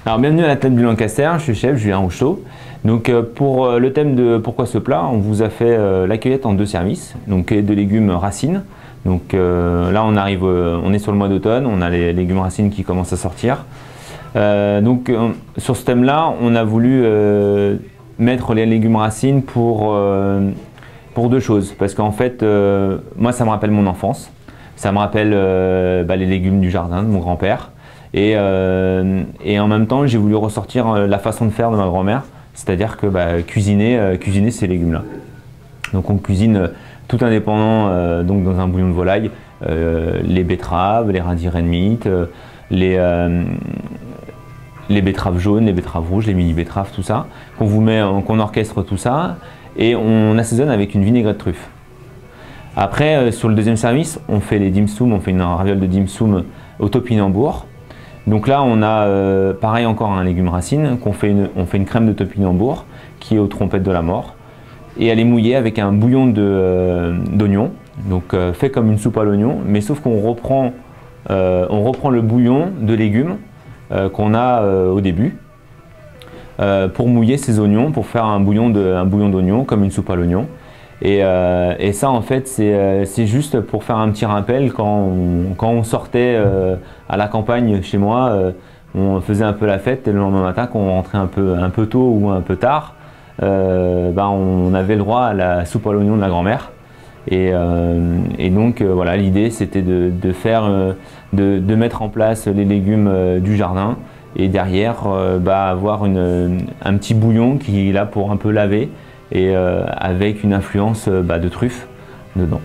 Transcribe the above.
Alors bienvenue à la table du Lancaster, je suis chef Julien Roucheau. Donc pour le thème de pourquoi ce plat, on vous a fait la cueillette en 2 services, donc de légumes racines. Donc là on est sur le mois d'automne, on a les légumes racines qui commencent à sortir. Sur ce thème là, on a voulu mettre les légumes racines pour 2 choses. Parce qu'en fait, moi ça me rappelle mon enfance, ça me rappelle les légumes du jardin de mon grand-père. Et en même temps, j'ai voulu ressortir la façon de faire de ma grand-mère, c'est-à-dire que cuisiner ces légumes-là. Donc on cuisine tout indépendant donc dans un bouillon de volaille, les betteraves, les radis red meat, les betteraves jaunes, les betteraves rouges, les mini betteraves, tout ça, qu'on orchestre tout ça, et on assaisonne avec une vinaigrette truffe. Après, sur le deuxième service, on fait les dim sum, on fait une raviole de dim sum au topinambour. Donc là, on a pareil encore un légume racine, on fait une crème de topinambour qui est aux trompettes de la mort. Et elle est mouillée avec un bouillon d'oignon, donc fait comme une soupe à l'oignon, mais sauf qu'on reprend le bouillon de légumes qu'on a au début pour mouiller ces oignons, pour faire un bouillon d'oignon comme une soupe à l'oignon. Et ça en fait c'est juste pour faire un petit rappel quand on sortait à la campagne chez moi, on faisait un peu la fête et le lendemain matin quand on rentrait un peu tôt ou un peu tard, on avait le droit à la soupe à l'oignon de la grand-mère. Et donc voilà, l'idée c'était de mettre en place les légumes du jardin et derrière avoir un petit bouillon qui est là pour un peu laver et avec une influence de truffe dedans.